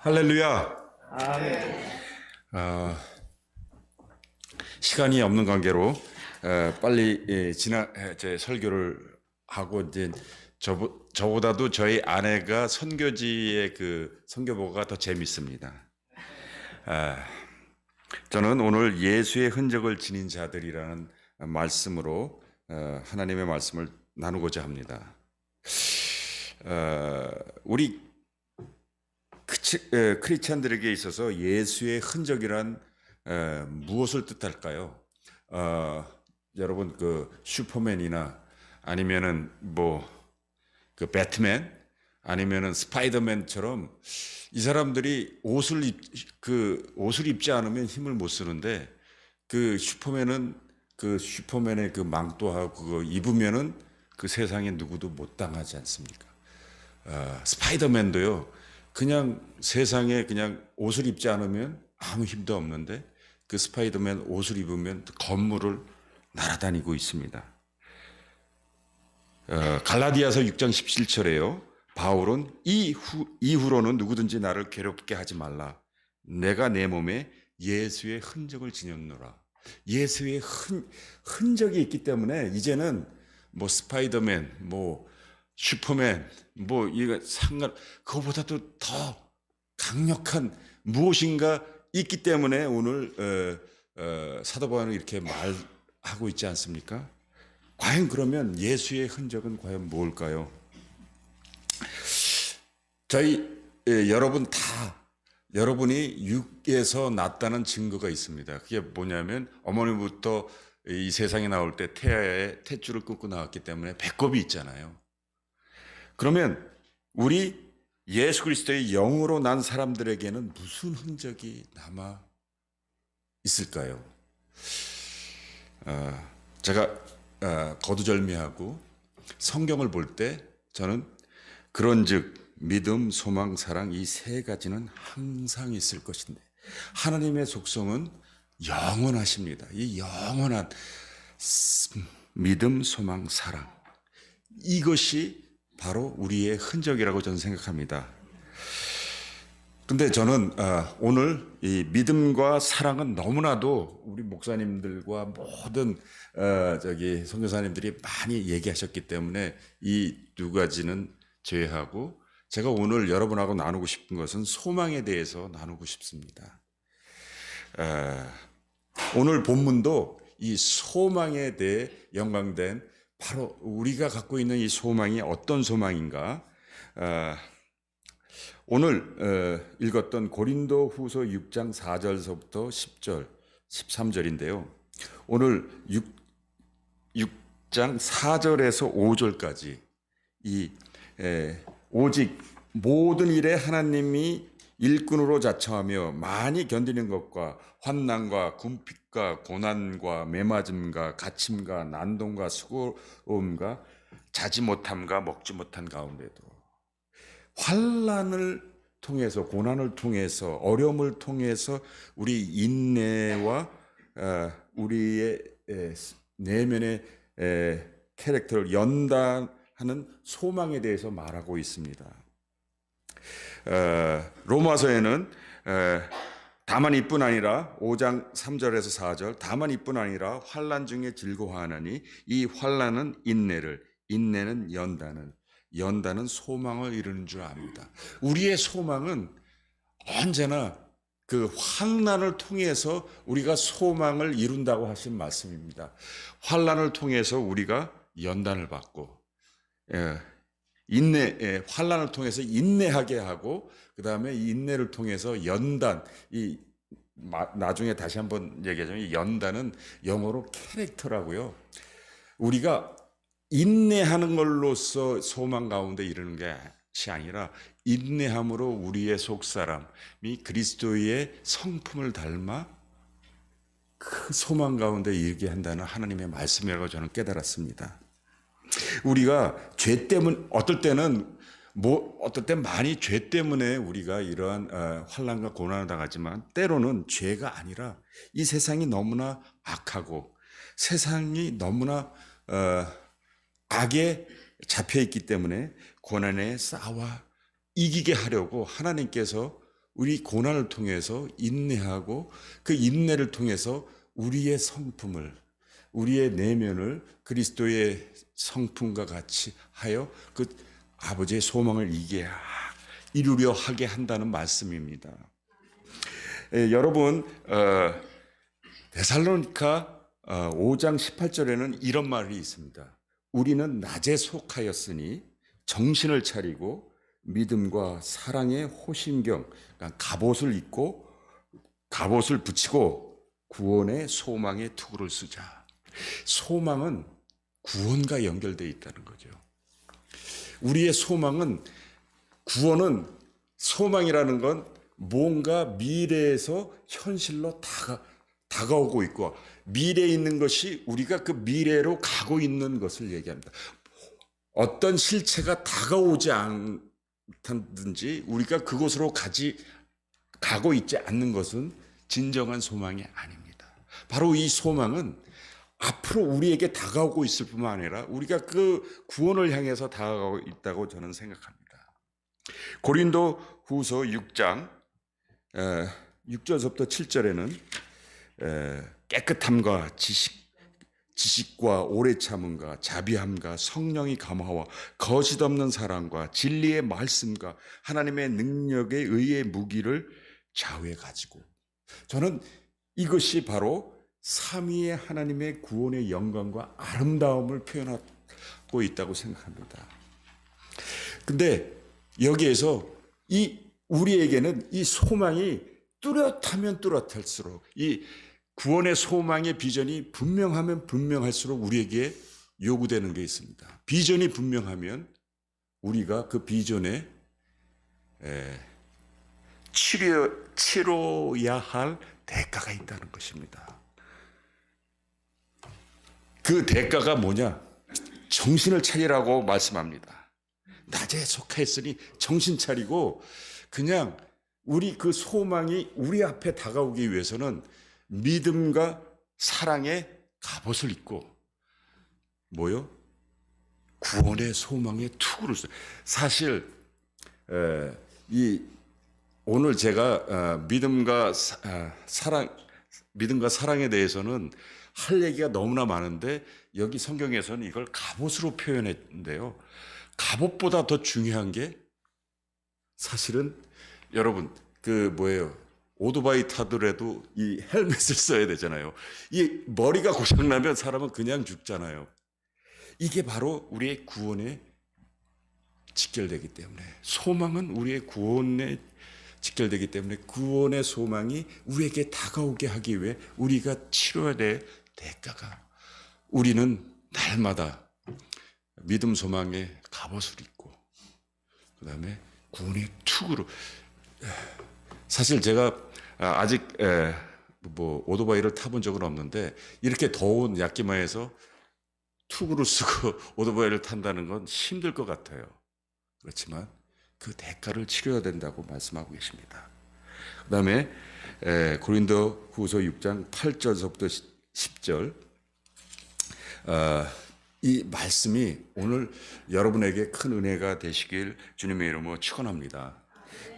할렐루야. 아멘. 시간이 없는 관계로 빨리 제 설교를 하고 이제 저보다도 저희 아내가 선교지의 그 선교보가 더 재밌습니다. 저는 오늘 예수의 흔적을 지닌 자들이라는 말씀으로 하나님의 말씀을 나누고자 합니다. 우리 크리스찬들에게 있어서 예수의 흔적이란 무엇을 뜻할까요? 여러분 그 슈퍼맨이나 아니면은 그 배트맨 아니면은 스파이더맨처럼 이 사람들이 옷을 입지 않으면 힘을 못 쓰는데 그 슈퍼맨은 그 슈퍼맨의 그 망토하고 그거 입으면은 그 세상에 누구도 못 당하지 않습니까? 스파이더맨도요. 그냥 세상에 그냥 옷을 입지 않으면 아무 힘도 없는데 그 스파이더맨 옷을 입으면 건물을 날아다니고 있습니다. 갈라디아서 6장 17절에요. 바울은 이후로는 누구든지 나를 괴롭게 하지 말라. 내가 내 몸에 예수의 흔적을 지녔노라. 예수의 흔적이 있기 때문에 이제는 뭐 스파이더맨, 뭐 슈퍼맨, 이거 그거보다도 더 강력한 무엇인가 있기 때문에 오늘 사도 바울은 이렇게 말하고 있지 않습니까? 과연 그러면 예수의 흔적은 과연 뭘까요? 여러분이 육에서 났다는 증거가 있습니다. 그게 뭐냐면 어머니부터 이 세상에 나올 때 태아에 탯줄을 끊고 나왔기 때문에 배꼽이 있잖아요. 그러면 우리 예수 그리스도의 영으로 난 사람들에게는 무슨 흔적이 남아 있을까요? 제가 거두절미하고 성경을 볼 때 저는 그런즉 믿음, 소망, 사랑 이 세 가지는 항상 있을 것인데 하나님의 속성은 영원하십니다. 이 영원한 믿음, 소망, 사랑 이것이 바로 우리의 흔적이라고 저는 생각합니다. 근데 저는 오늘 이 믿음과 사랑은 너무나도 우리 목사님들과 모든 선교사님들이 많이 얘기하셨기 때문에 이 두 가지는 제외하고 제가 오늘 여러분하고 나누고 싶은 것은 소망에 대해서 나누고 싶습니다. 오늘 본문도 이 소망에 대해 연관된 바로 우리가 갖고 있는 이 소망이 어떤 소망인가? 오늘 읽었던 고린도 후서 6장 4절서부터 10절, 13절인데요. 오늘 6장 4절에서 5절까지 오직 모든 일에 하나님이 일꾼으로 자처하며 많이 견디는 것과 환난과 궁핍과 고난과 매맞음과 갇힘과 난동과 수고로움과 자지 못함과 먹지 못한 가운데도 환난을 통해서 고난을 통해서 어려움을 통해서 우리 인내와 우리의 내면의 캐릭터를 연단하는 소망에 대해서 말하고 있습니다. 로마서에는 다만 이뿐 아니라 5장 3절에서 4절 다만 이뿐 아니라 환난 중에 즐거워하나니 이 환난은 인내는 연단은 소망을 이루는 줄 압니다. 우리의 소망은 언제나 그 환난을 통해서 우리가 소망을 이룬다고 하신 말씀입니다. 환난을 통해서 우리가 연단을 받고 환난을 통해서 인내하게 하고 그 다음에 인내를 통해서 연단 나중에 다시 한번 얘기하자면 이 연단은 영어로 캐릭터라고요. 우리가 인내하는 걸로써 소망 가운데 이르는 것이 아니라 인내함으로 우리의 속사람이 그리스도의 성품을 닮아 그 소망 가운데 이르게 한다는 하나님의 말씀이라고 저는 깨달았습니다. 우리가 죄 때문 어떨 때는 많이 죄 때문에 우리가 이러한 환난과 고난을 당하지만 때로는 죄가 아니라 이 세상이 너무나 악하고 세상이 너무나 악에 잡혀 있기 때문에 고난에 싸워 이기게 하려고 하나님께서 우리 고난을 통해서 인내하고 그 인내를 통해서 우리의 성품을, 우리의 내면을 그리스도의 성품과 같이 하여 그 아버지의 소망을 이루려 하게 한다는 말씀입니다. 여러분, 데살로니가 5장 18절에는 이런 말이 있습니다. 우리는 낮에 속하였으니 정신을 차리고 믿음과 사랑의 호심경, 그러니까 갑옷을 입고 갑옷을 붙이고 구원의 소망의 투구를 쓰자. 소망은 구원과 연결되어 있다는 거죠. 우리의 소망은, 구원은, 소망이라는 건 뭔가 미래에서 현실로 다가오고 있고, 미래에 있는 것이 우리가 그 미래로 가고 있는 것을 얘기합니다. 어떤 실체가 다가오지 않든지 우리가 그곳으로 가고 있지 않는 것은 진정한 소망이 아닙니다. 바로 이 소망은 앞으로 우리에게 다가오고 있을 뿐만 아니라 우리가 그 구원을 향해서 다가가고 있다고 저는 생각합니다. 고린도 후서 6장 6절부터 7절에는 깨끗함과 지식과 오래 참음과 자비함과 성령의 감화와 거짓 없는 사랑과 진리의 말씀과 하나님의 능력에 의해 무기를 좌우에 가지고, 저는 이것이 바로 삼위의 하나님의 구원의 영광과 아름다움을 표현하고 있다고 생각합니다. 근데 여기에서 우리에게는 이 소망이 뚜렷하면 뚜렷할수록, 이 구원의 소망의 비전이 분명하면 분명할수록 우리에게 요구되는 게 있습니다. 비전이 분명하면 우리가 그 비전에 치러야 할 대가가 있다는 것입니다. 그 대가가 뭐냐? 정신을 차리라고 말씀합니다. 낮에 속하였으니 정신 차리고, 그냥 우리 그 소망이 우리 앞에 다가오기 위해서는 믿음과 사랑의 갑옷을 입고 구원의 소망의 투구를 써요. 사실 오늘 제가 믿음과 사랑에 대해서는 할 얘기가 너무나 많은데, 여기 성경에서는 이걸 갑옷으로 표현했는데요. 갑옷보다 더 중요한 게, 사실은 여러분 오토바이 타더라도 이 헬멧을 써야 되잖아요. 이 머리가 고장나면 사람은 그냥 죽잖아요. 이게 바로 우리의 구원에 직결되기 때문에, 소망은 우리의 구원에 직결되기 때문에, 구원의 소망이 우리에게 다가오게 하기 위해 우리가 치러야 될 대가가, 우리는 날마다 믿음 소망의 갑옷을 입고 그 다음에 구원의 투구로, 사실 제가 아직 오토바이를 타본 적은 없는데, 이렇게 더운 야끼마에서 투구를 쓰고 오토바이를 탄다는 건 힘들 것 같아요. 그렇지만 그 대가를 치러야 된다고 말씀하고 계십니다. 그 다음에 고린도 후서 6장 8절부터 10절, 이 말씀이 오늘 여러분에게 큰 은혜가 되시길 주님의 이름으로 축원합니다.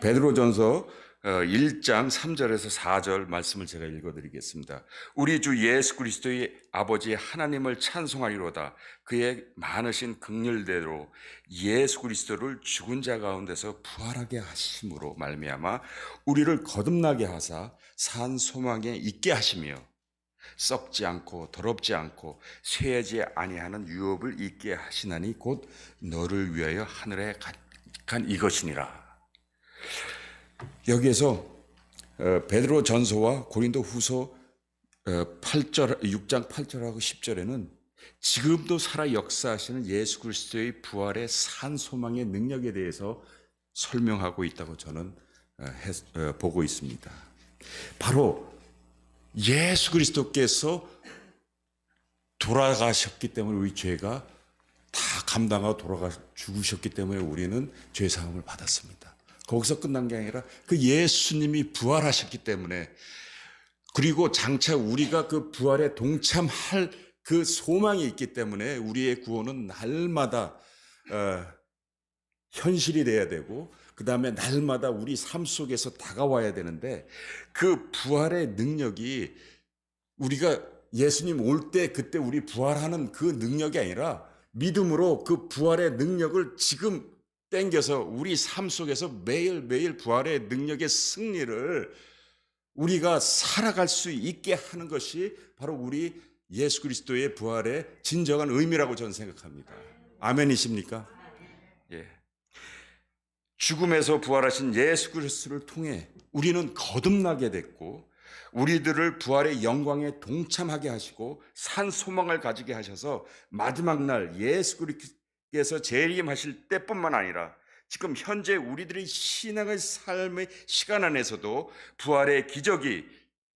베드로전서 1장 3절에서 4절 말씀을 제가 읽어드리겠습니다. 우리 주 예수 그리스도의 아버지 하나님을 찬송하리로다. 그의 많으신 긍휼대로 예수 그리스도를 죽은 자 가운데서 부활하게 하심으로 말미암아 우리를 거듭나게 하사 산 소망에 있게 하시며 썩지 않고 더럽지 않고 쇠하지 아니하는 유업을 있게 하시나니 곧 너를 위하여 하늘에 간 이것이니라. 여기에서 베드로 전서와 고린도 후서 6장 8절하고 10절에는 지금도 살아 역사하시는 예수 그리스도의 부활의 산 소망의 능력에 대해서 설명하고 있다고 저는 보고 있습니다. 바로 예수 그리스도께서 돌아가셨기 때문에 우리 죄가 다 감당하고 죽으셨기 때문에 우리는 죄사함을 받았습니다. 거기서 끝난 게 아니라 그 예수님이 부활하셨기 때문에, 그리고 장차 우리가 그 부활에 동참할 그 소망이 있기 때문에 우리의 구원은 날마다 현실이 돼야 되고, 그 다음에 날마다 우리 삶 속에서 다가와야 되는데 그 부활의 능력이 우리가 예수님 올 때 그때 우리 부활하는 그 능력이 아니라 믿음으로 그 부활의 능력을 지금 땡겨서 우리 삶 속에서 매일매일 부활의 능력의 승리를 우리가 살아갈 수 있게 하는 것이 바로 우리 예수 그리스도의 부활의 진정한 의미라고 저는 생각합니다. 아멘이십니까? 예. 죽음에서 부활하신 예수 그리스도를 통해 우리는 거듭나게 됐고 우리들을 부활의 영광에 동참하게 하시고 산 소망을 가지게 하셔서 마지막 날 예수 그리스도께서 재림하실 때뿐만 아니라 지금 현재 우리들의 신앙의 삶의 시간 안에서도 부활의 기적이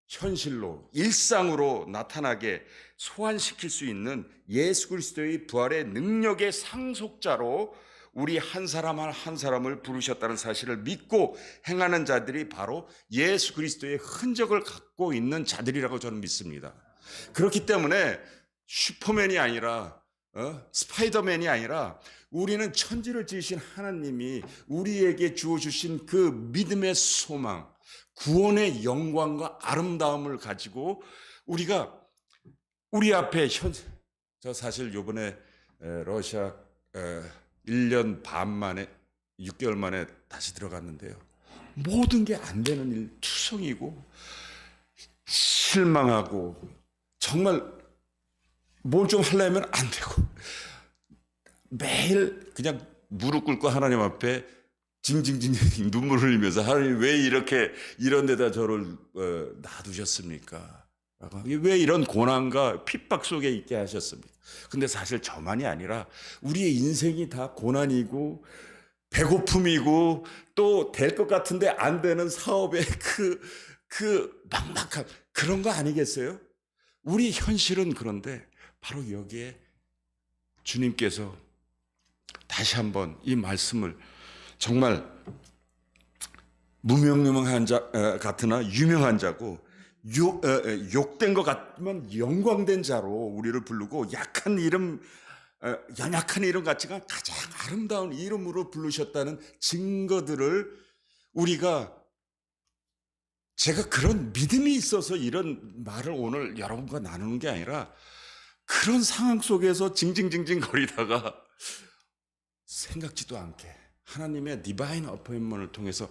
현실로 일상으로 나타나게 소환시킬 수 있는 예수 그리스도의 부활의 능력의 상속자로 우리 한 사람 한 사람을 부르셨다는 사실을 믿고 행하는 자들이 바로 예수 그리스도의 흔적을 갖고 있는 자들이라고 저는 믿습니다. 그렇기 때문에 슈퍼맨이 아니라 스파이더맨이 아니라 우리는 천지를 지으신 하나님이 우리에게 주어주신 그 믿음의 소망, 구원의 영광과 아름다움을 가지고 우리가 우리 앞에 저 사실 요번에 러시아 1년 반 만에 6개월 만에 다시 들어갔는데요. 모든 게 안 되는 일 투성이고 실망하고 정말 뭘 좀 하려면 안 되고 매일 그냥 무릎 꿇고 하나님 앞에 징징징 눈물을 흘리면서 하나님 왜 이렇게 이런 데다 저를 놔두셨습니까? 왜 이런 고난과 핍박 속에 있게 하셨습니까? 근데 사실 저만이 아니라 우리의 인생이 다 고난이고 배고픔이고 또 될 것 같은데 안 되는 사업의 그 막막한 그런 거 아니겠어요? 우리 현실은 그런데 바로 여기에 주님께서 다시 한번 이 말씀을 정말 무명무명한 자 같으나 유명한 자고 욕된 것 같지만 영광된 자로 우리를 부르고 약한 이름 연약한 이름 같지만 가장 아름다운 이름으로 부르셨다는 증거들을 우리가 제가 그런 믿음이 있어서 이런 말을 오늘 여러분과 나누는 게 아니라 그런 상황 속에서 징징징징 거리다가 생각지도 않게 하나님의 디바인 어포인먼트를 통해서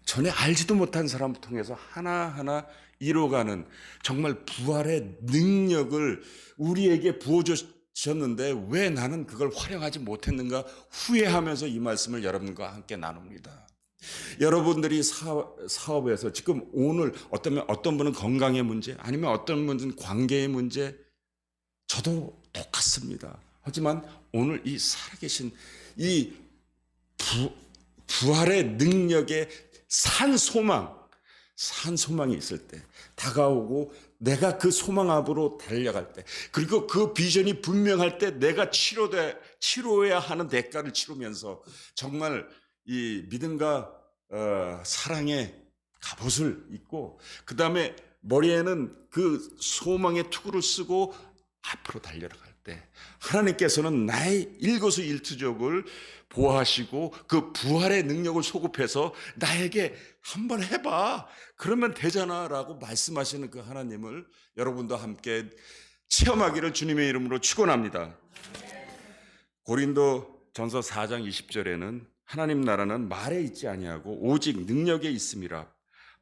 전에 알지도 못한 사람을 통해서 하나하나 이뤄가는 정말 부활의 능력을 우리에게 부어주셨는데 왜 나는 그걸 활용하지 못했는가 후회하면서 이 말씀을 여러분과 함께 나눕니다. 여러분들이 사업에서 지금 오늘 어떤 분은 건강의 문제 아니면 어떤 분은 관계의 문제 저도 똑같습니다. 하지만 오늘 이 살아계신 이 부활의 능력에 산 소망이 있을 때 다가오고 내가 그 소망 앞으로 달려갈 때 그리고 그 비전이 분명할 때 내가 치러야 하는 대가를 치르면서 정말 이 믿음과 사랑의 갑옷을 입고 그 다음에 머리에는 그 소망의 투구를 쓰고 앞으로 달려갈 때 하나님께서는 나의 일거수일투족을 보호하시고 그 부활의 능력을 소급해서 나에게 한번 해봐 그러면 되잖아 라고 말씀하시는 그 하나님을 여러분도 함께 체험하기를 주님의 이름으로 축원합니다. 고린도 전서 4장 20절에는 하나님 나라는 말에 있지 아니하고 오직 능력에 있음이라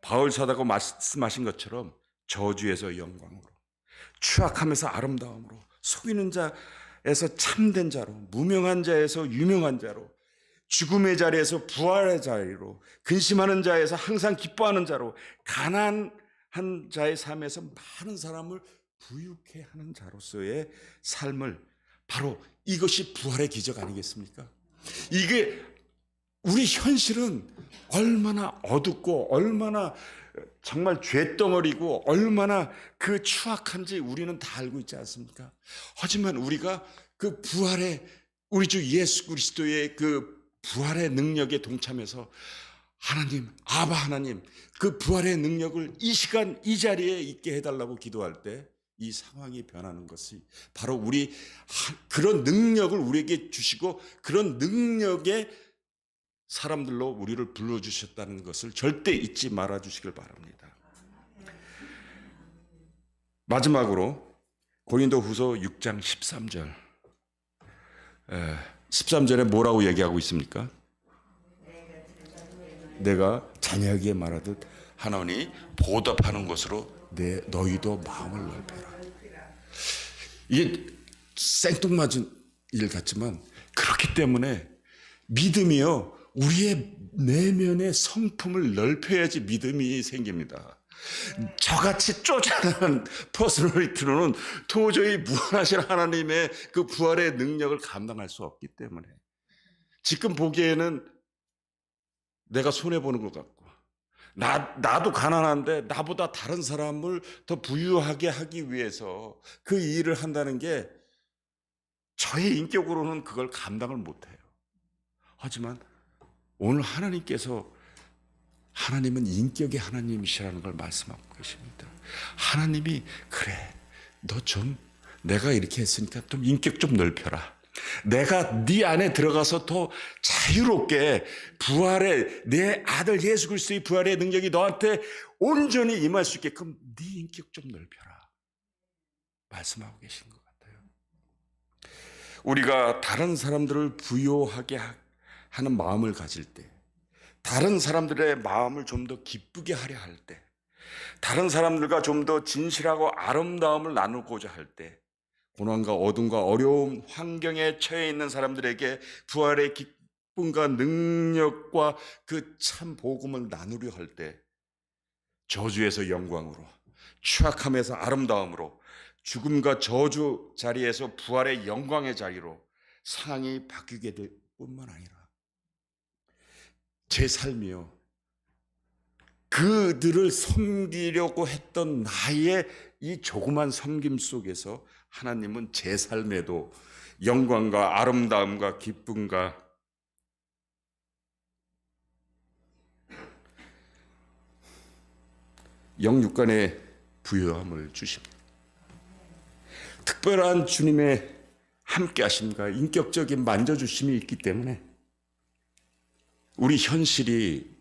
바울 사도가 말씀하신 것처럼 저주에서 영광으로 추악함에서 아름다움으로 속이는 자에서 참된 자로 무명한 자에서 유명한 자로 죽음의 자리에서 부활의 자리로 근심하는 자에서 항상 기뻐하는 자로 가난한 자의 삶에서 많은 사람을 부유케 하는 자로서의 삶을 바로 이것이 부활의 기적 아니겠습니까? 이게 우리 현실은 얼마나 어둡고 얼마나 정말 죄덩어리고 얼마나 그 추악한지 우리는 다 알고 있지 않습니까? 하지만 우리가 그 부활의 우리 주 예수 그리스도의 그 부활의 능력에 동참해서 하나님, 아바 하나님 그 부활의 능력을 이 시간 이 자리에 있게 해달라고 기도할 때 이 상황이 변하는 것이 바로 우리 그런 능력을 우리에게 주시고 그런 능력의 사람들로 우리를 불러주셨다는 것을 절대 잊지 말아 주시길 바랍니다. 마지막으로 고린도후서 6장 13절 13절에 뭐라고 얘기하고 있습니까? 내가 자녀에게 말하듯 하나니 보답하는 것으로 너희도 마음을 넓혀라. 이게 생뚱맞은 일 같지만 그렇기 때문에 믿음이요, 우리의 내면의 성품을 넓혀야지 믿음이 생깁니다. 저같이 쪼잔한 퍼스널리티로는 도저히 무한하신 하나님의 그 부활의 능력을 감당할 수 없기 때문에 지금 보기에는 내가 손해보는 것 같고 나도 가난한데 나보다 다른 사람을 더 부유하게 하기 위해서 그 일을 한다는 게 저의 인격으로는 그걸 감당을 못해요. 하지만 오늘 하나님은 인격의 하나님이시라는 걸 말씀하고 계십니다. 하나님이 그래, 내가 이렇게 했으니까 좀 인격 좀 넓혀라. 내가 네 안에 들어가서 더 자유롭게 내 아들 예수 그리스도의 부활의 능력이 너한테 온전히 임할 수 있게끔 네 인격 좀 넓혀라 말씀하고 계신 것 같아요. 우리가 다른 사람들을 부요하게 하는 마음을 가질 때, 다른 사람들의 마음을 좀 더 기쁘게 하려 할 때, 다른 사람들과 좀 더 진실하고 아름다움을 나누고자 할 때, 고난과 어둠과 어려움, 환경에 처해 있는 사람들에게 부활의 기쁨과 능력과 그 참 복음을 나누려 할 때, 저주에서 영광으로, 추악함에서 아름다움으로, 죽음과 저주 자리에서 부활의 영광의 자리로 상황이 바뀌게 될 뿐만 아니라 제 삶이요, 그들을 섬기려고 했던 나의 이 조그만 섬김 속에서 하나님은 제 삶에도 영광과 아름다움과 기쁨과 영육간의 부요함을 주십니다. 특별한 주님의 함께 하심과 인격적인 만져주심이 있기 때문에 우리 현실이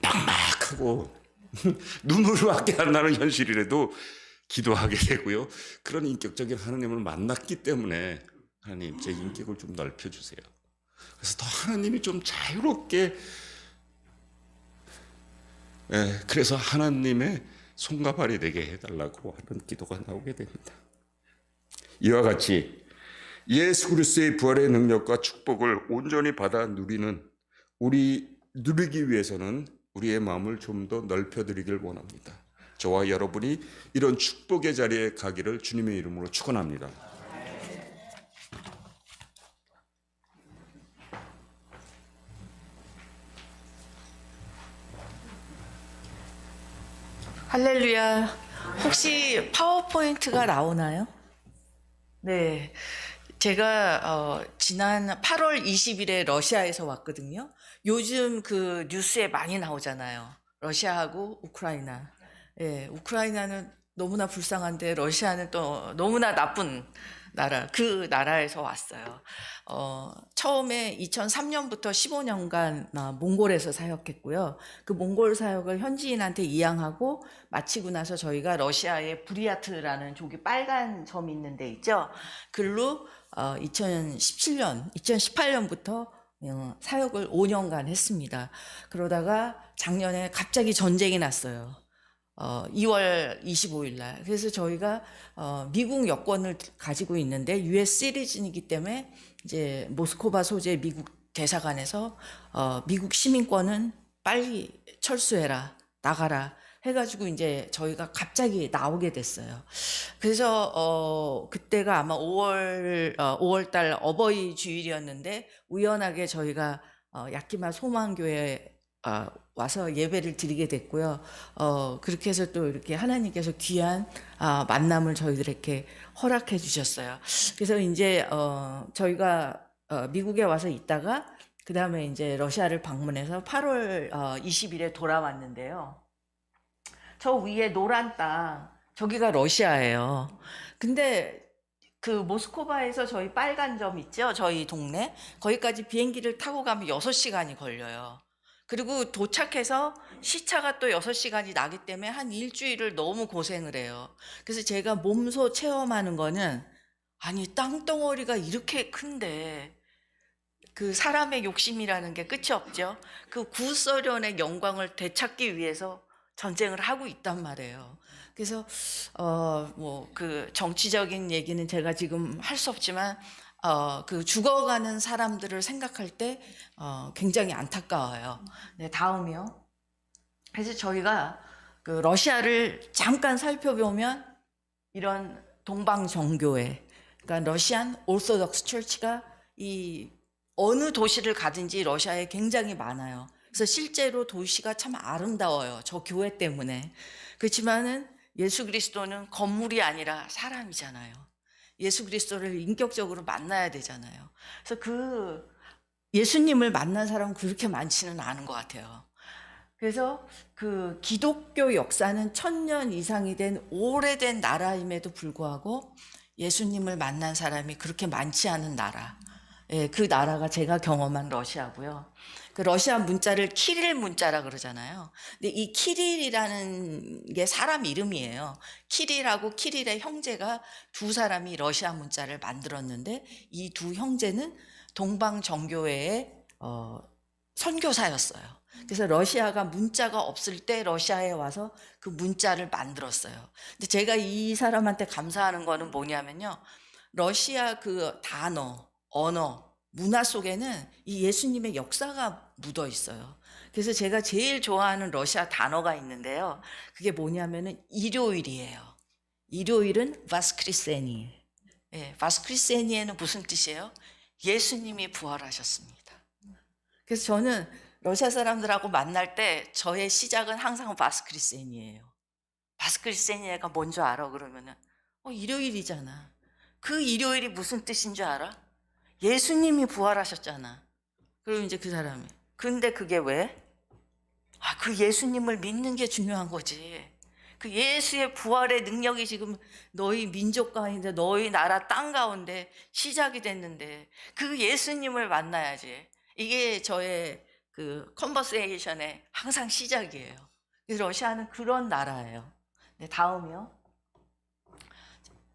막막하고 눈물밖에 안 나는 현실이라도 기도하게 되고요, 그런 인격적인 하나님을 만났기 때문에 하나님 제 인격을 좀 넓혀주세요. 그래서 더 하나님이 좀 자유롭게, 그래서 하나님의 손과 발이 되게 해달라고 하는 기도가 나오게 됩니다. 이와 같이 예수 그리스도의 부활의 능력과 축복을 온전히 받아 누리기 위해서는 우리의 마음을 좀 더 넓혀드리길 원합니다. 저와 여러분이 이런 축복의 자리에 가기를 주님의 이름으로 축원합니다. 할렐루야. 혹시 파워포인트가 나오나요? 네. 제가 지난 8월 20일에 러시아에서 왔거든요. 요즘 그 뉴스에 많이 나오잖아요. 러시아하고 우크라이나. 예, 우크라이나는 너무나 불쌍한데 러시아는 또 너무나 나쁜 나라, 그 나라에서 왔어요. 처음에 2003년부터 15년간 몽골에서 사역했고요. 그 몽골 사역을 현지인한테 이양하고 마치고 나서 저희가 러시아의 부리아트라는 저기 빨간 점 있는 데 있죠. 글로 2018년부터 사역을 5년간 했습니다. 그러다가 작년에 갑자기 전쟁이 났어요. 2월 25일 날. 그래서 저희가 미국 여권을 가지고 있는데 US 시리즌이기 때문에 이제 모스크바 소재 미국 대사관에서 미국 시민권은 빨리 철수해라, 나가라 해가지고 이제 저희가 갑자기 나오게 됐어요. 그래서 그때가 아마 5월 달 어버이 주일이었는데 우연하게 저희가 야키마 소망교회 와서 예배를 드리게 됐고요. 그렇게 해서 또 이렇게 하나님께서 귀한 만남을 저희들에게 허락해 주셨어요. 그래서 이제 저희가 미국에 와서 있다가 그 다음에 이제 러시아를 방문해서 8월 20일에 돌아왔는데요. 저 위에 노란 땅, 저기가 러시아예요. 근데 그 모스코바에서 저희 빨간 점 있죠? 저희 동네. 거기까지 비행기를 타고 가면 6시간이 걸려요. 그리고 도착해서 시차가 또 6시간이 나기 때문에 한 일주일을 너무 고생을 해요. 그래서 제가 몸소 체험하는 거는, 아니, 땅덩어리가 이렇게 큰데 그 사람의 욕심이라는 게 끝이 없죠. 그 구소련의 영광을 되찾기 위해서 전쟁을 하고 있단 말이에요. 그래서 뭐 그 정치적인 얘기는 제가 지금 할 수 없지만 그 죽어가는 사람들을 생각할 때 굉장히 안타까워요. 네, 다음이요. 그래서 저희가 그 러시아를 잠깐 살펴보면 이런 동방 정교회, 그러니까 러시안 오르소덕스 처치가 이 어느 도시를 가든지 러시아에 굉장히 많아요. 그래서 실제로 도시가 참 아름다워요. 저 교회 때문에. 그렇지만은 예수 그리스도는 건물이 아니라 사람이잖아요. 예수 그리스도를 인격적으로 만나야 되잖아요. 그래서 그 예수님을 만난 사람은 그렇게 많지는 않은 것 같아요. 그래서 그 기독교 역사는 1000년 이상이 된 오래된 나라임에도 불구하고 예수님을 만난 사람이 그렇게 많지 않은 나라. 예, 그 나라가 제가 경험한 러시아고요. 그 러시아 문자를 키릴 문자라 그러잖아요. 근데 이 키릴이라는 게 사람 이름이에요. 키릴하고 키릴의 형제가 두 사람이 러시아 문자를 만들었는데 이 두 형제는 동방 정교회의 선교사였어요. 그래서 러시아가 문자가 없을 때 러시아에 와서 그 문자를 만들었어요. 근데 제가 이 사람한테 감사하는 거는 뭐냐면요. 러시아 그 단어, 언어, 문화 속에는 이 예수님의 역사가 묻어 있어요. 그래서 제가 제일 좋아하는 러시아 단어가 있는데요. 그게 뭐냐면은 일요일이에요. 일요일은 바스크리세니. 예, 바스크리세니에는 무슨 뜻이에요? 예수님이 부활하셨습니다. 그래서 저는 러시아 사람들하고 만날 때 저의 시작은 항상 바스크리세니예요. 바스크리세니가 뭔 줄 알아? 그러면은 일요일이잖아. 그 일요일이 무슨 뜻인 줄 알아? 예수님이 부활하셨잖아. 그럼 이제 그 사람이, 근데 그게 왜? 그 예수님을 믿는 게 중요한 거지. 그 예수의 부활의 능력이 지금 너희 민족 가운데, 너희 나라 땅 가운데 시작이 됐는데 그 예수님을 만나야지. 이게 저의 그 컨버세이션의 항상 시작이에요. 그래서 러시아는 그런 나라예요. 네, 다음이요.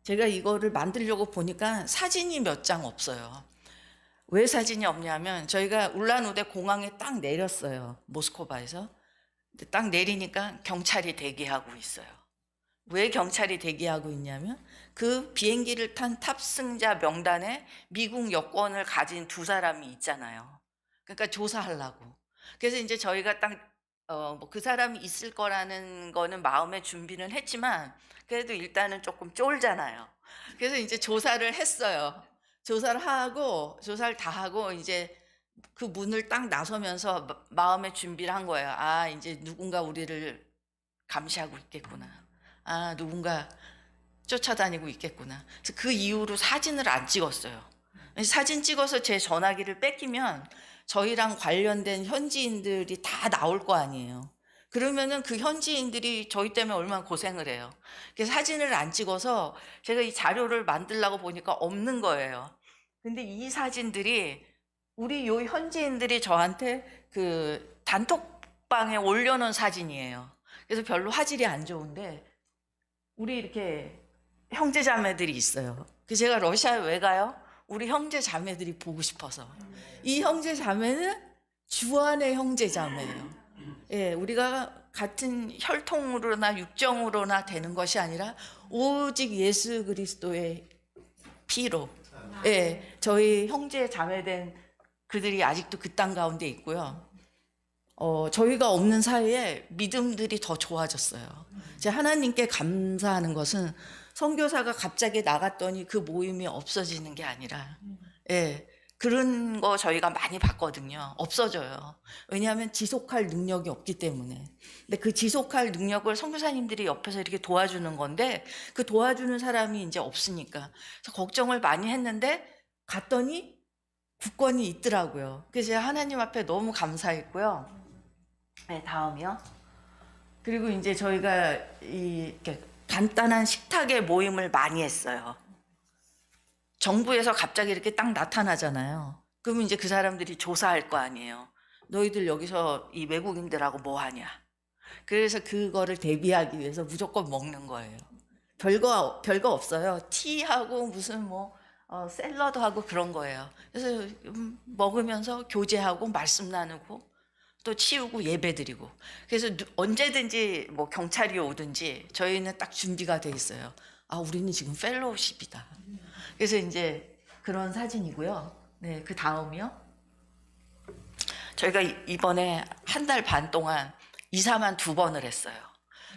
제가 이거를 만들려고 보니까 사진이 몇 장 없어요. 왜 사진이 없냐면 저희가 울란우데 공항에 딱 내렸어요. 모스코바에서. 근데 딱 내리니까 경찰이 대기하고 있어요. 왜 경찰이 대기하고 있냐면 그 비행기를 탄 탑승자 명단에 미국 여권을 가진 두 사람이 있잖아요. 그러니까 조사하려고. 그래서 이제 저희가 딱 뭐 그 사람이 있을 거라는 거는 마음의 준비는 했지만 그래도 일단은 조금 쫄잖아요. 그래서 이제 조사를 했어요. 조사를 다 하고 이제 그 문을 딱 나서면서 마음의 준비를 한 거예요. 이제 누군가 우리를 감시하고 있겠구나. 누군가 쫓아다니고 있겠구나. 그래서 그 이후로 사진을 안 찍었어요. 사진 찍어서 제 전화기를 뺏기면 저희랑 관련된 현지인들이 다 나올 거 아니에요. 그러면은 그 현지인들이 저희 때문에 얼마나 고생을 해요. 그래서 사진을 안 찍어서 제가 이 자료를 만들려고 보니까 없는 거예요. 근데 이 사진들이 우리 요 현지인들이 저한테 그 단톡방에 올려놓은 사진이에요. 그래서 별로 화질이 안 좋은데 우리 이렇게 형제 자매들이 있어요. 그래서 제가 러시아에 왜 가요? 우리 형제 자매들이 보고 싶어서. 이 형제 자매는 주 안의 형제 자매예요. 예, 우리가 같은 혈통으로나 육정으로나 되는 것이 아니라 오직 예수 그리스도의 피로. 예, 저희 형제 자매된 그들이 아직도 그 땅 가운데 있고요. 저희가 없는 사이에 믿음들이 더 좋아졌어요. 제가 하나님께 감사하는 것은 선교사가 갑자기 나갔더니 그 모임이 없어지는 게 아니라, 예, 그런 거 저희가 많이 봤거든요. 없어져요. 왜냐하면 지속할 능력이 없기 때문에. 근데 그 지속할 능력을 선교사님들이 옆에서 이렇게 도와주는 건데 그 도와주는 사람이 이제 없으니까. 그래서 걱정을 많이 했는데 갔더니 국권이 있더라고요. 그래서 제가 하나님 앞에 너무 감사했고요. 네, 다음이요. 그리고 이제 저희가 이렇게 간단한 식탁의 모임을 많이 했어요. 정부에서 갑자기 이렇게 딱 나타나잖아요. 그러면 이제 그 사람들이 조사할 거 아니에요. 너희들 여기서 이 외국인들하고 뭐 하냐. 그래서 그거를 대비하기 위해서 무조건 먹는 거예요. 별거 없어요. 티하고 무슨 뭐 샐러드하고 그런 거예요. 그래서 먹으면서 교제하고 말씀 나누고 또 치우고 예배드리고. 그래서 언제든지 뭐 경찰이 오든지 저희는 딱 준비가 돼 있어요. 아, 우리는 지금 펠로우십이다. 그래서 이제 그런 사진이고요. 네, 그 다음이요. 저희가 이번에 한 달 반 동안 이사만 2번을 했어요.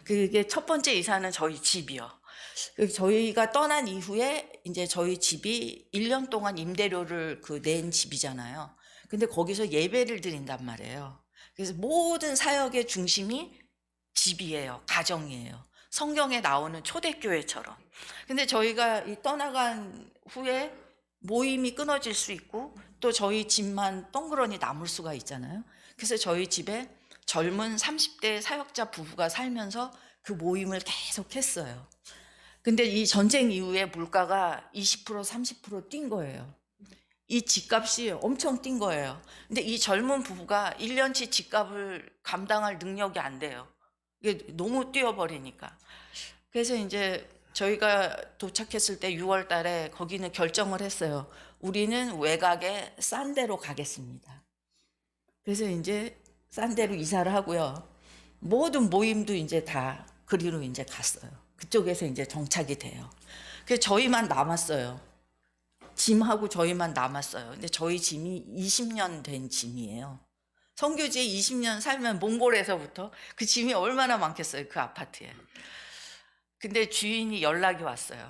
그게 첫 번째 이사는 저희 집이요. 저희가 떠난 이후에 이제 저희 집이 1년 동안 임대료를 낸 집이잖아요. 근데 거기서 예배를 드린단 말이에요. 그래서 모든 사역의 중심이 집이에요. 가정이에요. 성경에 나오는 초대교회처럼. 근데 저희가 이 떠나간 후에 모임이 끊어질 수 있고 또 저희 집만 덩그러니 남을 수가 있잖아요. 그래서 저희 집에 젊은 30대 사역자 부부가 살면서 그 모임을 계속 했어요. 근데 이 전쟁 이후에 물가가 20% 30%뛴 거예요. 이 집값이 엄청 뛴 거예요. 근데 이 젊은 부부가 1년치 집값을 감당할 능력이 안 돼요. 이게 너무 뛰어버리니까. 그래서 이제 저희가 도착했을 때 6월 달에 거기는 결정을 했어요. 우리는 외곽에 싼 데로 가겠습니다. 그래서 이제 싼 데로 이사를 하고요. 모든 모임도 이제 다 그리로 이제 갔어요. 그쪽에서 이제 정착이 돼요. 그래서 저희만 남았어요. 짐하고 저희만 남았어요. 근데 저희 짐이 20년 된 짐이에요. 선교지에 20년 살면 몽골에서부터 그 짐이 얼마나 많겠어요, 그 아파트에. 근데 주인이 연락이 왔어요.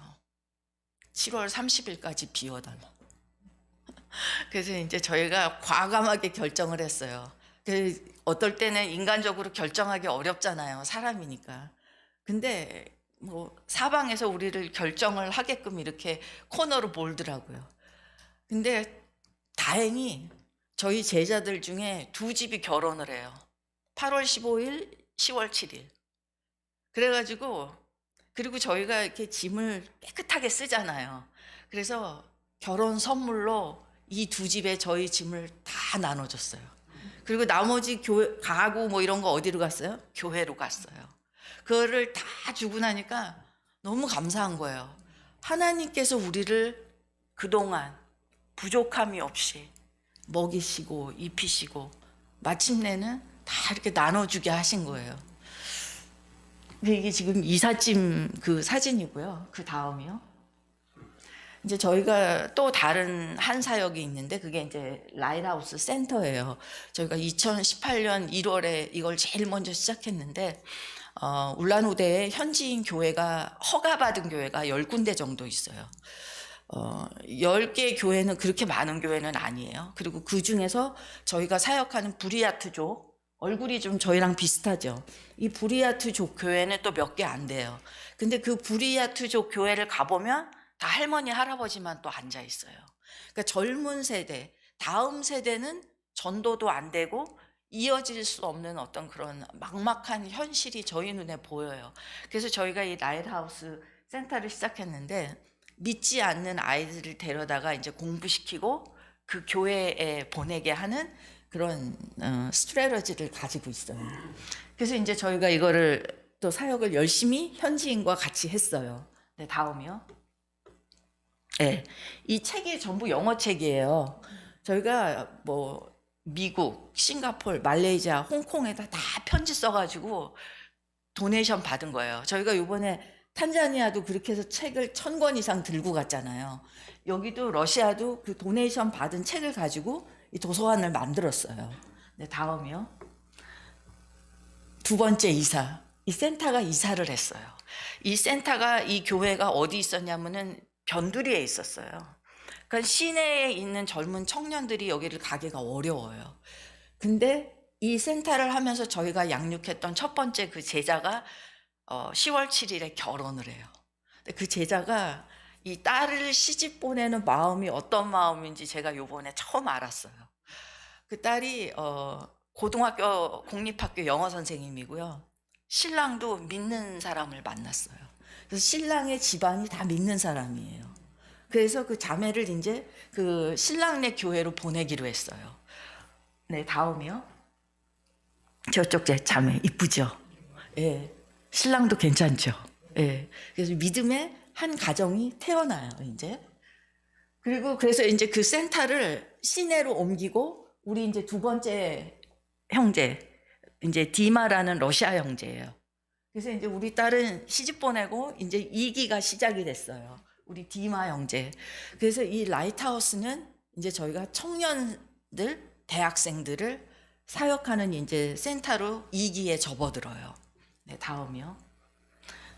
7월 30일까지 비워달라. 그래서 이제 저희가 과감하게 결정을 했어요. 어떨 때는 인간적으로 결정하기 어렵잖아요. 사람이니까. 근데 뭐 사방에서 우리를 결정을 하게끔 이렇게 코너로 몰더라고요. 근데 다행히 저희 제자들 중에 2집이 결혼을 해요. 8월 15일, 10월 7일. 그래가지고 그리고 저희가 이렇게 짐을 깨끗하게 쓰잖아요. 그래서 결혼 선물로 이 2집에 저희 짐을 다 나눠줬어요. 그리고 나머지 가구 뭐 이런 거 어디로 갔어요? 교회로 갔어요. 그거를 다 주고 나니까 너무 감사한 거예요. 하나님께서 우리를 그동안 부족함이 없이 먹이시고 입히시고 마침내는 다 이렇게 나눠주게 하신 거예요. 이게 지금 이삿짐 그 사진이고요. 그 다음이요. 이제 저희가 또 다른 한 사역이 있는데 그게 이제 라이트하우스 센터예요. 저희가 2018년 1월에 이걸 제일 먼저 시작했는데 울란우대에 현지인 교회가 허가받은 교회가 10군데 정도 있어요. 10개 교회는 그렇게 많은 교회는 아니에요. 그리고 그 중에서 저희가 사역하는 부리아트족, 얼굴이 좀 저희랑 비슷하죠. 이 부리아트족 교회는 또 몇 개 안 돼요. 근데 그 부리아트족 교회를 가보면 다 할머니, 할아버지만 또 앉아 있어요. 그러니까 젊은 세대, 다음 세대는 전도도 안 되고 이어질 수 없는 어떤 그런 막막한 현실이 저희 눈에 보여요. 그래서 저희가 이 라이트하우스 센터를 시작했는데 믿지 않는 아이들을 데려다가 이제 공부시키고 그 교회에 보내게 하는 그런 스트래러지를 가지고 있어요. 그래서 이제 저희가 이거를 또 사역을 열심히 현지인과 같이 했어요. 네, 다음이요. 네, 이 책이 전부 영어 책이에요. 저희가 뭐 미국, 싱가포르, 말레이시아, 홍콩에다 다 편지 써가지고 도네이션 받은 거예요. 저희가 이번에 탄자니아도 그렇게 해서 책을 1000권 이상 들고 갔잖아요. 여기도 러시아도 그 도네이션 받은 책을 가지고 이 도서관을 만들었어요. 네, 다음이요. 2번째 이사. 이 센터가 이사를 했어요. 이 센터가 이 교회가 어디 있었냐면은 변두리에 있었어요. 그러니까 시내에 있는 젊은 청년들이 여기를 가기가 어려워요. 근데 이 센터를 하면서 저희가 양육했던 첫 번째 그 제자가 10월 7일에 결혼을 해요. 근데 그 제자가 이 딸을 시집 보내는 마음이 어떤 마음인지 제가 요번에 처음 알았어요. 그 딸이 고등학교 공립학교 영어 선생님이고요. 신랑도 믿는 사람을 만났어요. 그래서 신랑의 집안이 다 믿는 사람이에요. 그래서 그 자매를 이제 그 신랑네 교회로 보내기로 했어요. 네, 다음이요. 저쪽 제 자매 이쁘죠? 예. 신랑도 괜찮죠? 예. 그래서 믿음의 한 가정이 태어나요, 이제. 그리고 그래서 이제 그 센터를 시내로 옮기고 우리 이제 두 번째 형제, 이제 디마라는 러시아 형제예요. 그래서 이제 우리 딸은 시집 보내고 이제 2기가 시작이 됐어요. 우리 디마 형제. 그래서 이 라이트하우스는 이제 저희가 청년들, 대학생들을 사역하는 이제 센터로 2기에 접어들어요. 네, 다음이요.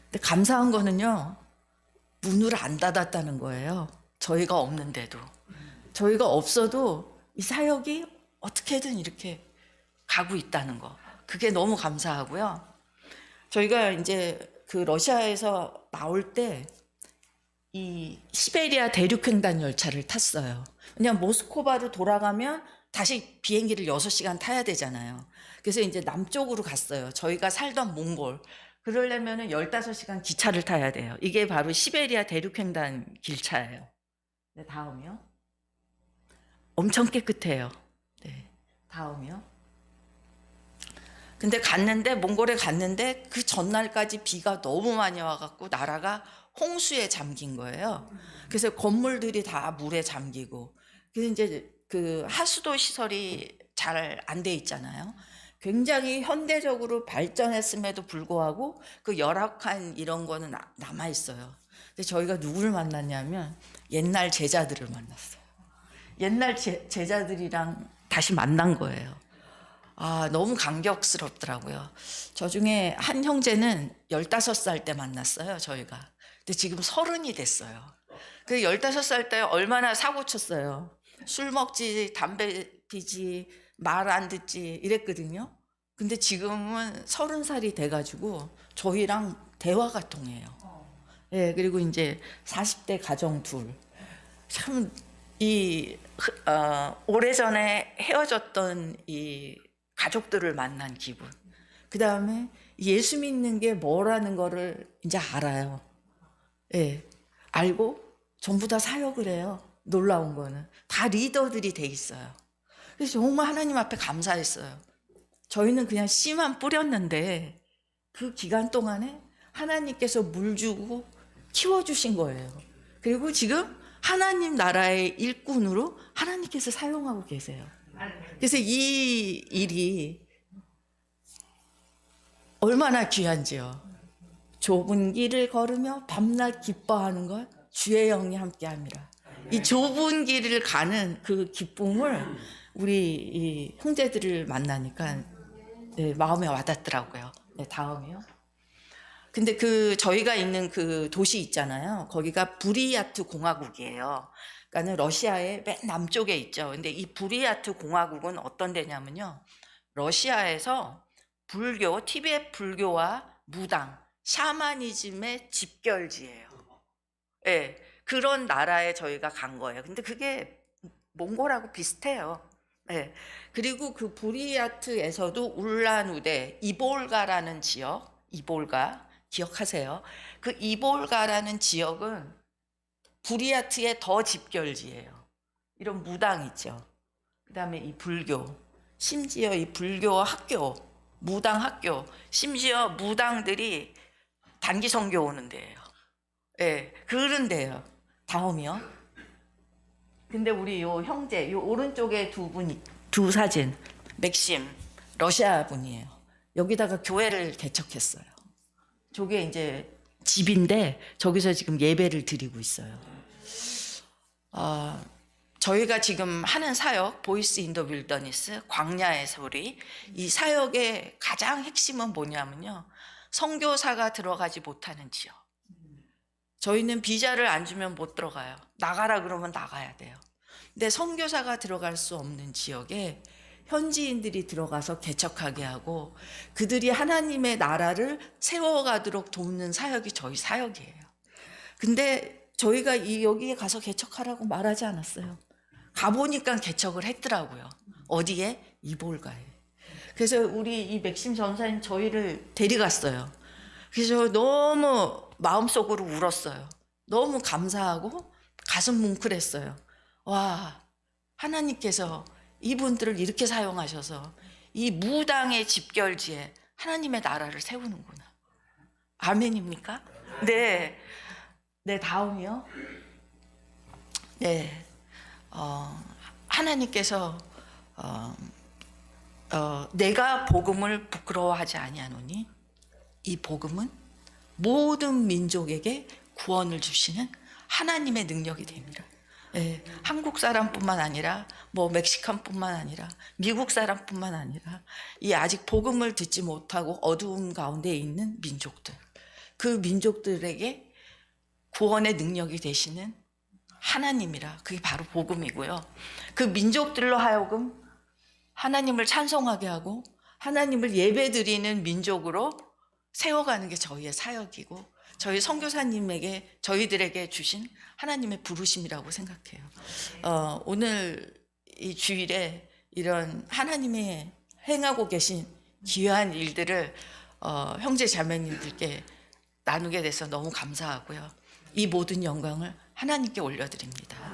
근데 감사한 거는요, 문을 안 닫았다는 거예요. 저희가 없는데도. 저희가 없어도 이 사역이 어떻게든 이렇게 가고 있다는 거. 그게 너무 감사하고요. 저희가 이제 그 러시아에서 나올 때 이 시베리아 대륙횡단 열차를 탔어요. 그냥 모스크바로 돌아가면 다시 비행기를 6시간 타야 되잖아요. 그래서 이제 남쪽으로 갔어요. 저희가 살던 몽골. 그러려면 15시간 기차를 타야 돼요. 이게 바로 시베리아 대륙횡단 길차예요. 네, 다음이요. 엄청 깨끗해요. 네, 다음이요. 근데 몽골에 갔는데 그 전날까지 비가 너무 많이 와갖고 나라가 홍수에 잠긴 거예요. 그래서 건물들이 다 물에 잠기고, 그래서 이제 그 하수도 시설이 잘 안 돼 있잖아요. 굉장히 현대적으로 발전했음에도 불구하고 그 열악한 이런 거는 남아 있어요. 근데 저희가 누구를 만났냐면 옛날 제자들을 만났어요. 옛날 제자들이랑 다시 만난 거예요. 아, 너무 감격스럽더라고요. 저 중에 한 형제는 15살 때 만났어요, 저희가. 근데 지금 30이 됐어요. 그 15살 때 얼마나 사고 쳤어요. 술 먹지, 담배 피지, 말 안 듣지 이랬거든요. 근데 지금은 30살이 돼가지고 저희랑 대화가 통해요. 예, 그리고 이제 40대 가정 둘. 참, 오래전에 헤어졌던 이 가족들을 만난 기분. 그 다음에 예수 믿는 게 뭐라는 거를 이제 알아요. 예, 알고 전부 다 사역을 해요. 놀라운 거는. 다 리더들이 돼 있어요. 그래서 정말 하나님 앞에 감사했어요. 저희는 그냥 씨만 뿌렸는데 그 기간 동안에 하나님께서 물 주고 키워주신 거예요. 그리고 지금 하나님 나라의 일꾼으로 하나님께서 사용하고 계세요. 그래서 이 일이 얼마나 귀한지요. 좁은 길을 걸으며 밤낮 기뻐하는 걸 주의 영이 함께합니다. 이 좁은 길을 가는 그 기쁨을 우리 이 형제들을 만나니까 네, 마음에 와닿더라고요. 네, 다음이요. 근데 그 저희가 있는 그 도시 있잖아요. 거기가 부리야트 공화국이에요. 그러니까는 러시아의 맨 남쪽에 있죠. 근데 이 부리야트 공화국은 어떤 데냐면요. 러시아에서 불교, 티베트 불교와 무당, 샤머니즘의 집결지예요. 예, 그런 나라에 저희가 간 거예요. 근데 그게 몽골하고 비슷해요. 예, 그리고 그 부리야트에서도 울란우데, 이볼가라는 지역, 이볼가 기억하세요? 그 이볼가라는 지역은 부리야트의 더 집결지예요. 이런 무당 있죠. 그 다음에 이 불교, 심지어 이 불교 학교, 무당 학교, 심지어 무당들이 단기 선교 오는 데예요. 예, 그런 데예요. 다음이요. 근데 우리 요 형제, 요 오른쪽에 두 사진, 맥심, 러시아 분이에요. 여기다가 교회를 개척했어요. 저게 이제 집인데 저기서 지금 예배를 드리고 있어요. 저희가 지금 하는 사역, 보이스 인 더 윌더니스, 광야의 소리, 이 사역의 가장 핵심은 뭐냐면요. 선교사가 들어가지 못하는 지역. 저희는 비자를 안 주면 못 들어가요. 나가라 그러면 나가야 돼요. 근데 선교사가 들어갈 수 없는 지역에 현지인들이 들어가서 개척하게 하고 그들이 하나님의 나라를 세워가도록 돕는 사역이 저희 사역이에요. 근데 저희가 여기에 가서 개척하라고 말하지 않았어요. 가보니까 개척을 했더라고요. 어디에? 이볼가에. 그래서 우리 이 맥심 전사님 저희를 데려갔어요. 그래서 너무 마음속으로 울었어요. 너무 감사하고 가슴 뭉클했어요. 와, 하나님께서 이분들을 이렇게 사용하셔서 이 무당의 집결지에 하나님의 나라를 세우는구나. 아멘입니까? 네. 네, 다음이요. 네. 하나님께서 내가 복음을 부끄러워하지 아니하노니 이 복음은 모든 민족에게 구원을 주시는 하나님의 능력이 됩니다. 예, 한국 사람뿐만 아니라 뭐 멕시칸뿐만 아니라 미국 사람뿐만 아니라 이 아직 복음을 듣지 못하고 어두움 가운데 있는 민족들, 그 민족들에게 구원의 능력이 되시는 하나님이라, 그게 바로 복음이고요. 그 민족들로 하여금 하나님을 찬송하게 하고 하나님을 예배드리는 민족으로 세워가는 게 저희의 사역이고 저희 선교사님에게 저희들에게 주신 하나님의 부르심이라고 생각해요. 오늘 이 주일에 이런 하나님의 행하고 계신 귀한 일들을 형제 자매님들께 나누게 돼서 너무 감사하고요. 이 모든 영광을 하나님께 올려드립니다.